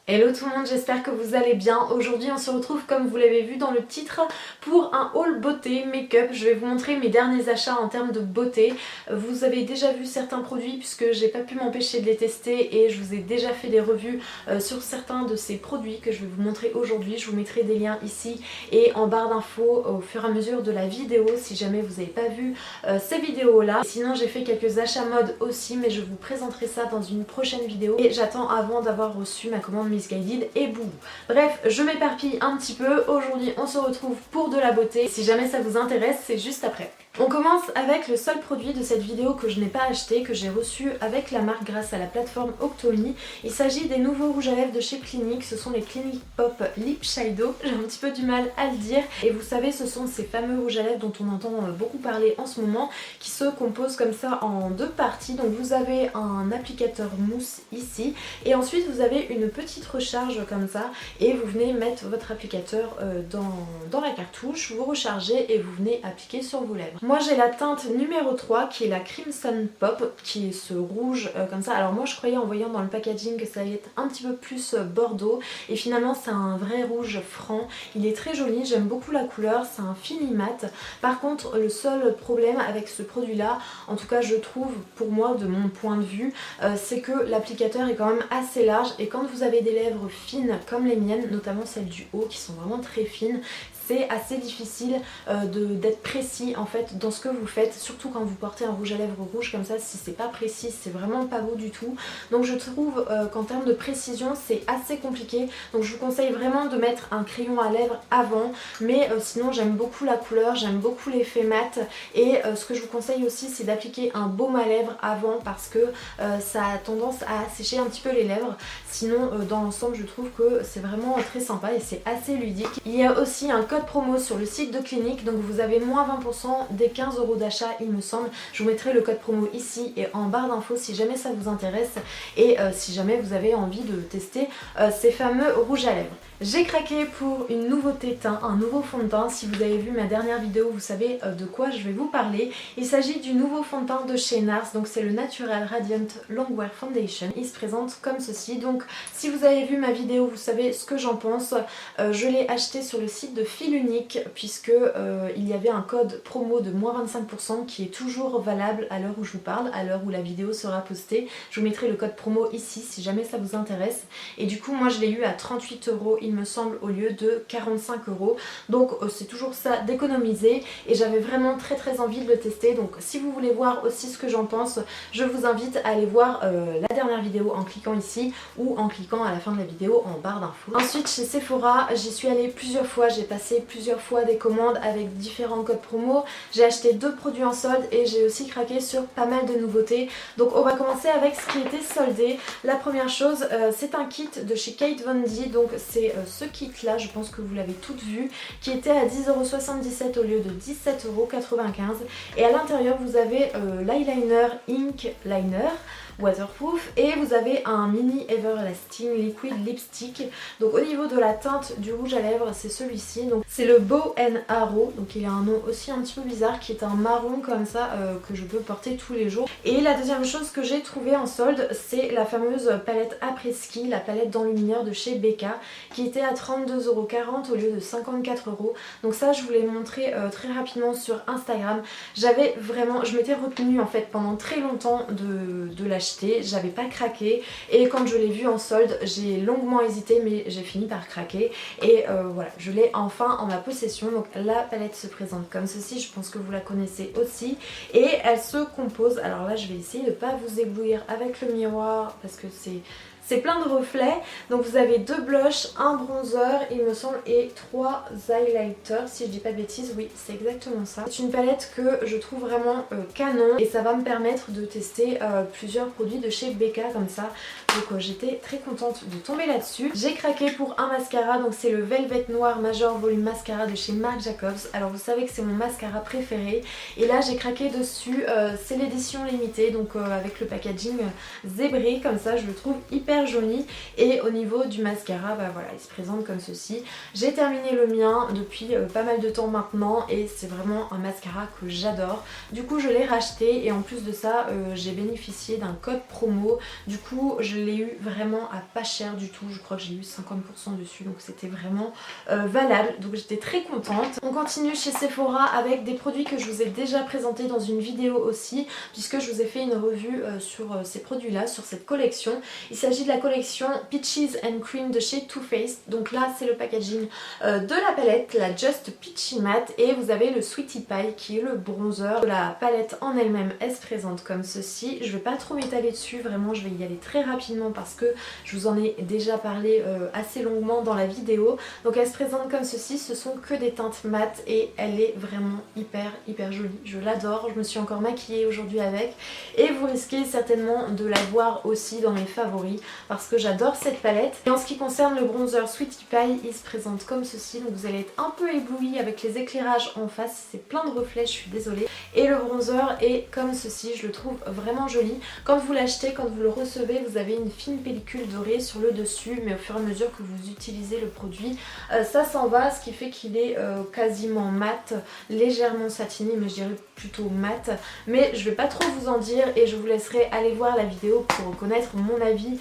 Hello tout le monde, j'espère que vous allez bien. Aujourd'hui on se retrouve comme vous l'avez vu dans le titre pour un haul beauté make-up. Je vais vous montrer mes derniers achats en termes de beauté. Vous avez déjà vu certains produits puisque j'ai pas pu m'empêcher de les tester et je vous ai déjà fait des revues sur certains de ces produits que je vais vous montrer aujourd'hui. Je vous mettrai des liens ici et en barre d'infos au fur et à mesure de la vidéo si jamais vous n'avez pas vu ces vidéos là. Sinon j'ai fait quelques achats mode aussi mais je vous présenterai ça dans une prochaine vidéo et j'attends avant d'avoir reçu ma commande Missguided et boubou. Bref, je m'éparpille un petit peu. Aujourd'hui, on se retrouve pour de la beauté. Si jamais ça vous intéresse, c'est juste après. On commence avec le seul produit de cette vidéo que je n'ai pas acheté, que j'ai reçu avec la marque grâce à la plateforme Octomi. Il s'agit des nouveaux rouges à lèvres de chez Clinique. Ce sont les Clinique Pop Lip Shadow. J'ai un petit peu du mal à le dire. Et vous savez, ce sont ces fameux rouges à lèvres dont on entend beaucoup parler en ce moment, qui se composent comme ça en deux parties. Donc vous avez un applicateur mousse ici et ensuite vous avez une petite recharge comme ça et vous venez mettre votre applicateur dans la cartouche, vous rechargez et vous venez appliquer sur vos lèvres. Moi j'ai la teinte numéro 3 qui est la Crimson Pop, qui est ce rouge comme ça. Alors moi je croyais en voyant dans le packaging que ça allait être un petit peu plus bordeaux et finalement c'est un vrai rouge franc. Il est très joli, j'aime beaucoup la couleur, c'est un fini mat. Par contre le seul problème avec ce produit là, en tout cas je trouve pour moi de mon point de vue, c'est que l'applicateur est quand même assez large et quand vous avez des lèvres fines comme les miennes, notamment celles du haut qui sont vraiment très fines, c'est assez difficile d'être précis en fait dans ce que vous faites, surtout quand vous portez un rouge à lèvres rouge comme ça. Si c'est pas précis, c'est vraiment pas beau du tout. Donc je trouve qu'en termes de précision c'est assez compliqué, donc je vous conseille vraiment de mettre un crayon à lèvres avant, mais sinon j'aime beaucoup la couleur, j'aime beaucoup l'effet mat et ce que je vous conseille aussi c'est d'appliquer un baume à lèvres avant parce que ça a tendance à assécher un petit peu les lèvres. Sinon dans l'ensemble je trouve que c'est vraiment très sympa et c'est assez ludique. Il y a aussi un code promo sur le site de Clinique, donc vous avez moins 20% des 15 € d'achat il me semble. Je vous mettrai le code promo ici et en barre d'infos si jamais ça vous intéresse et si jamais vous avez envie de tester ces fameux rouges à lèvres. J'ai craqué pour une nouveauté teint, un nouveau fond de teint. Si vous avez vu ma dernière vidéo, vous savez de quoi je vais vous parler. Il s'agit du nouveau fond de teint de chez NARS, donc c'est le Natural Radiant Longwear Foundation. Il se présente comme ceci. Donc si vous avez vu ma vidéo, vous savez ce que j'en pense. Je l'ai acheté sur le site de Fil Unique puisque il y avait un code promo de moins 25% qui est toujours valable à l'heure où je vous parle, à l'heure où la vidéo sera postée. Je vous mettrai le code promo ici si jamais ça vous intéresse. Et du coup moi je l'ai eu à 38 € il me semble au lieu de 45 €. Donc c'est toujours ça d'économiser et j'avais vraiment très envie de le tester. Donc si vous voulez voir aussi ce que j'en pense, je vous invite à aller voir la dernière vidéo en cliquant ici ou en cliquant à la fin de la vidéo en barre d'infos. Ensuite chez Sephora, j'y suis allée plusieurs fois, j'ai passé plusieurs fois des commandes avec différents codes promo. J'ai acheté 2 produits en solde et j'ai aussi craqué sur pas mal de nouveautés. Donc on va commencer avec ce qui était soldé. La première chose, c'est un kit de chez Kate Von D, donc c'est ce kit là, je pense que vous l'avez toutes vu, qui était à 10,77 € au lieu de 17,95 € et à l'intérieur vous avez l'eyeliner Ink Liner waterproof et vous avez un mini everlasting liquid lipstick. Donc au niveau de la teinte du rouge à lèvres c'est celui-ci, donc c'est le Bow and Arrow, donc il a un nom aussi un petit peu bizarre qui est un marron comme ça que je peux porter tous les jours. Et la deuxième chose que j'ai trouvé en solde c'est la fameuse palette après-ski, la palette d'enlumineur de chez Becca qui était à 32,40 € au lieu de 54 €. Donc ça je vous l'ai montré très rapidement sur Instagram. Je m'étais retenue en fait pendant très longtemps de l'acheter, j'avais pas craqué et quand je l'ai vu en solde j'ai longuement hésité mais j'ai fini par craquer et voilà, je l'ai enfin en ma possession. Donc la palette se présente comme ceci, je pense que vous la connaissez aussi et elle se compose, alors là je vais essayer de pas vous éblouir avec le miroir parce que c'est plein de reflets. Donc vous avez 2 blushs, un bronzer il me semble et 3 highlighters si je dis pas de bêtises, oui c'est exactement ça. C'est une palette que je trouve vraiment canon et ça va me permettre de tester plusieurs produits de chez Becca comme ça. Donc j'étais très contente de tomber là-dessus. J'ai craqué pour un mascara, donc c'est le Velvet Noir Major Volume Mascara de chez Marc Jacobs. Alors vous savez que c'est mon mascara préféré et là j'ai craqué dessus, c'est l'édition limitée donc avec le packaging zébré comme ça, je le trouve hyper hyper joli. Et au niveau du mascara, bah voilà, il se présente comme ceci. J'ai terminé le mien depuis pas mal de temps maintenant et c'est vraiment un mascara que j'adore. Du coup je l'ai racheté et en plus de ça j'ai bénéficié d'un code promo. Du coup je l'ai eu vraiment à pas cher du tout, je crois que j'ai eu 50% dessus, donc c'était vraiment valable, donc j'étais très contente. On continue chez Sephora avec des produits que je vous ai déjà présentés dans une vidéo aussi, puisque je vous ai fait une revue sur ces produits là, sur cette collection. Il s'agit de la collection Peaches and Cream de chez Too Faced. Donc là c'est le packaging de la palette, la Just Peachy Matte, et vous avez le Sweetie Pie qui est le bronzer. La palette en elle-même, elle se présente comme ceci. Je vais pas trop m'étaler dessus, vraiment je vais y aller très rapidement parce que je vous en ai déjà parlé assez longuement dans la vidéo. Donc elle se présente comme ceci, ce sont que des teintes mates et elle est vraiment hyper jolie. Je l'adore, je me suis encore maquillée aujourd'hui avec et vous risquez certainement de la voir aussi dans mes favoris parce que j'adore cette palette. Et en ce qui concerne le bronzer Sweetie Pie, il se présente comme ceci, donc vous allez être un peu ébloui avec les éclairages en face, c'est plein de reflets, je suis désolée. Et le bronzer est comme ceci, je le trouve vraiment joli. Quand vous l'achetez, quand vous le recevez, vous avez une fine pellicule dorée sur le dessus, mais au fur et à mesure que vous utilisez le produit, ça s'en va, ce qui fait qu'il est quasiment mat, légèrement satiné, mais je dirais plutôt mat. Mais je vais pas trop vous en dire et je vous laisserai aller voir la vidéo pour connaître mon avis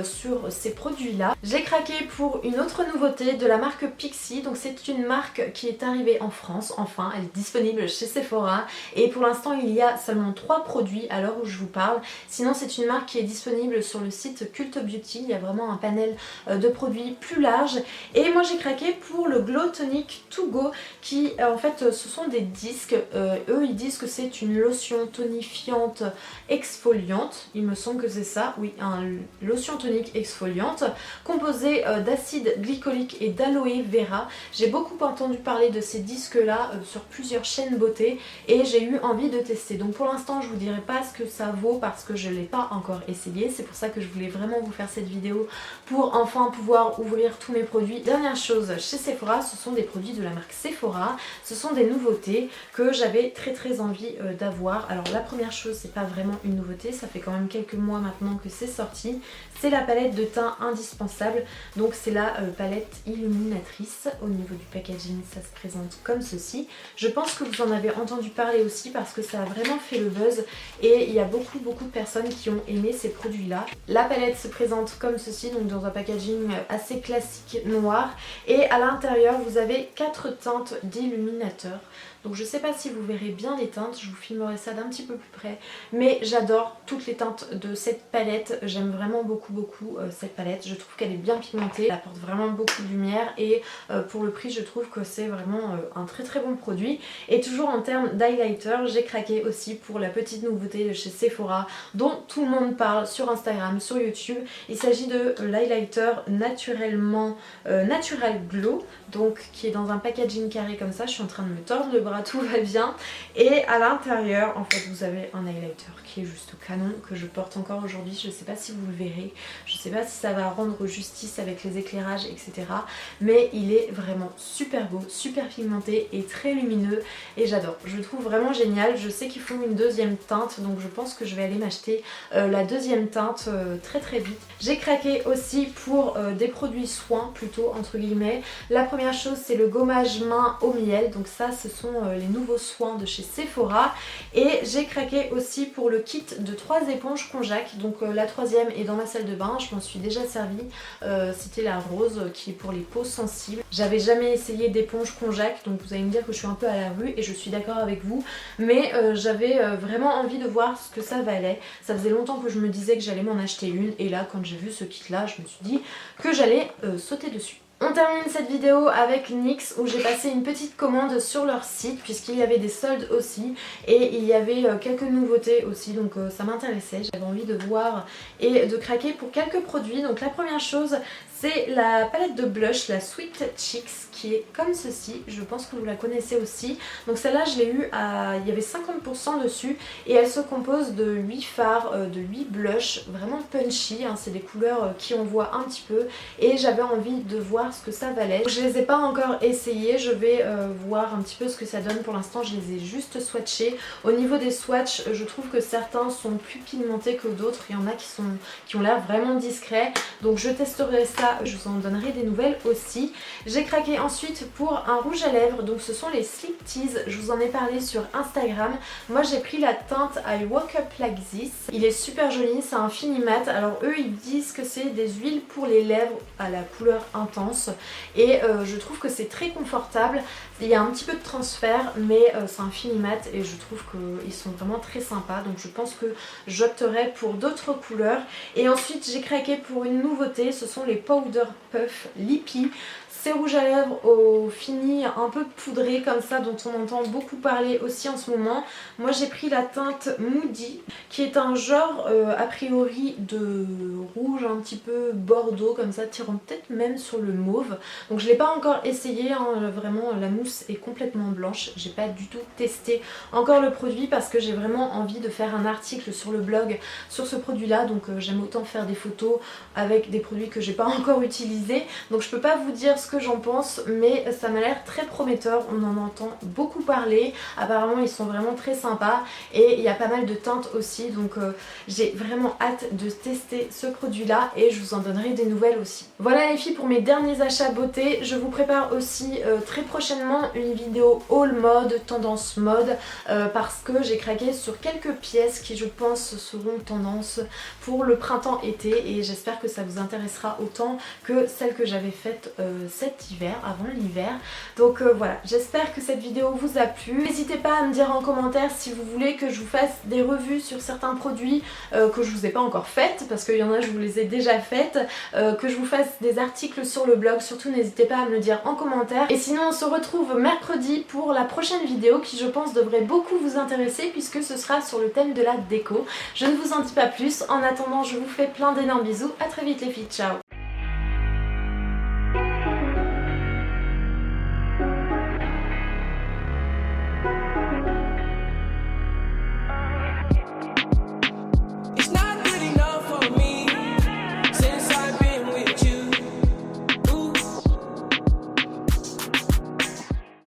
sur ces produits là. J'ai craqué pour une autre nouveauté de la marque Pixi, donc c'est une marque qui est arrivée en France, enfin elle est disponible chez Sephora et pour l'instant il y a seulement 3 produits à l'heure où je vous parle. Sinon c'est une marque qui est disponible sur le site Cult Beauty, il y a vraiment un panel de produits plus large. Et moi j'ai craqué pour le Glow Tonic To Go qui en fait ce sont des disques, eux ils disent que c'est une lotion tonifiante exfoliante, il me semble que c'est ça, oui, un lotion tonique exfoliante composée d'acide glycolique et d'aloe vera. J'ai beaucoup entendu parler de ces disques là sur plusieurs chaînes beauté et j'ai eu envie de tester. Donc pour l'instant je vous dirai pas ce que ça vaut parce que je l'ai pas encore essayé, c'est pour ça que je voulais vraiment vous faire cette vidéo pour enfin pouvoir ouvrir tous mes produits. Dernière chose chez Sephora, ce sont des produits de la marque Sephora, ce sont des nouveautés que j'avais très envie d'avoir. Alors la première chose, c'est pas vraiment une nouveauté, ça fait quand même quelques mois maintenant que c'est sorti, c'est la palette de teint indispensable. Donc c'est la palette illuminatrice. Au niveau du packaging ça se présente comme ceci. Je pense que vous en avez entendu parler aussi parce que ça a vraiment fait le buzz et il y a beaucoup de personnes qui ont aimé ces produits là. La palette se présente comme ceci, donc dans un packaging assez classique noir, et à l'intérieur vous avez 4 teintes d'illuminateur. Donc je sais pas si vous verrez bien les teintes, je vous filmerai ça d'un petit peu plus près, mais j'adore toutes les teintes de cette palette, j'aime vraiment beaucoup cette palette, je trouve qu'elle est bien pigmentée, elle apporte vraiment beaucoup de lumière et pour le prix je trouve que c'est vraiment un très bon produit. Et toujours en termes d'highlighter, j'ai craqué aussi pour la petite nouveauté de chez Sephora dont tout le monde parle sur Instagram, sur YouTube. Il s'agit de l'highlighter naturellement Natural Glow, donc qui est dans un packaging carré comme ça. Je suis en train de me tordre le bras, tout va bien. Et à l'intérieur en fait vous avez un highlighter qui est juste canon, que je porte encore aujourd'hui. Je sais pas si vous le verrez, je sais pas si ça va rendre justice avec les éclairages etc, mais il est vraiment super beau, super pigmenté et très lumineux et j'adore, je le trouve vraiment génial. Je sais qu'ils font une deuxième teinte, donc je pense que je vais aller m'acheter la deuxième teinte très vite. J'ai craqué aussi pour des produits soins plutôt entre guillemets. La première chose c'est le gommage main au miel, donc ça ce sont les nouveaux soins de chez Sephora. Et j'ai craqué aussi pour le kit de 3 éponges Conjac, donc la troisième est dans ma salle de bain, je m'en suis déjà servi, c'était la rose qui est pour les peaux sensibles. J'avais jamais essayé d'éponge Conjac, donc vous allez me dire que je suis un peu à la rue et je suis d'accord avec vous, mais j'avais vraiment envie de voir ce que ça valait. Ça faisait longtemps que je me disais que j'allais m'en acheter une et là quand j'ai vu ce kit là je me suis dit que j'allais sauter dessus. On termine cette vidéo avec NYX où j'ai passé une petite commande sur leur site puisqu'il y avait des soldes aussi et il y avait quelques nouveautés aussi, donc ça m'intéressait, j'avais envie de voir et de craquer pour quelques produits. Donc la première chose C'est la palette de blush, la Sweet Cheeks, qui est comme ceci. Je pense que vous la connaissez aussi. Donc celle-là je l'ai eu à... il y avait 50% dessus et elle se compose de 8 fards, de 8 blushs, vraiment punchy, hein. C'est des couleurs qui on voit un petit peu et j'avais envie de voir ce que ça valait. Je les ai pas encore essayées, je vais voir un petit peu ce que ça donne. Pour l'instant je les ai juste swatchés. Au niveau des swatchs, je trouve que certains sont plus pigmentés que d'autres. Il y en a qui ont l'air vraiment discrets. Donc je testerai ça, je vous en donnerai des nouvelles aussi. J'ai craqué ensuite pour un rouge à lèvres, donc ce sont les Sleep Tease. Je vous en ai parlé sur Instagram. Moi j'ai pris la teinte I Woke Up Like This. Il est super joli, c'est un fini mat. Alors eux ils disent que c'est des huiles pour les lèvres à la couleur intense et je trouve que c'est très confortable. Il y a un petit peu de transfert mais c'est un fini mat et je trouve qu'ils sont vraiment très sympas. Donc je pense que j'opterai pour d'autres couleurs. Et ensuite j'ai craqué pour une nouveauté, ce sont les Powder Puff Lippy. Ces rouges à lèvres au fini un peu poudré comme ça, dont on entend beaucoup parler aussi en ce moment. Moi j'ai pris la teinte Moody qui est un genre a priori de rouge un petit peu bordeaux comme ça, tirant peut-être même sur le mauve. Donc je ne l'ai pas encore essayé, hein. Vraiment la mousse est complètement blanche. J'ai pas du tout testé encore le produit parce que j'ai vraiment envie de faire un article sur le blog sur ce produit là. Donc j'aime autant faire des photos avec des produits que j'ai pas encore utilisés. Donc je peux pas vous dire ce que j'en pense, mais ça m'a l'air très prometteur. On en entend beaucoup parler, apparemment ils sont vraiment très sympas et il y a pas mal de teintes aussi. Donc j'ai vraiment hâte de tester ce produit là et je vous en donnerai des nouvelles aussi. Voilà les filles pour mes derniers achats beauté. Je vous prépare aussi très prochainement une vidéo haul mode, tendance mode, parce que j'ai craqué sur quelques pièces qui je pense seront tendance pour le printemps-été et j'espère que ça vous intéressera autant que celle que j'avais faite cet hiver, avant l'hiver. Donc voilà, j'espère que cette vidéo vous a plu. N'hésitez pas à me dire en commentaire si vous voulez que je vous fasse des revues sur certains produits que je vous ai pas encore faites, parce qu'il y en a je vous les ai déjà faites, que je vous fasse des articles sur le blog. Surtout n'hésitez pas à me le dire en commentaire. Et sinon on se retrouve mercredi pour la prochaine vidéo qui je pense devrait beaucoup vous intéresser puisque ce sera sur le thème de la déco. Je ne vous en dis pas plus. En attendant je vous fais plein d'énormes bisous. À très vite les filles, ciao.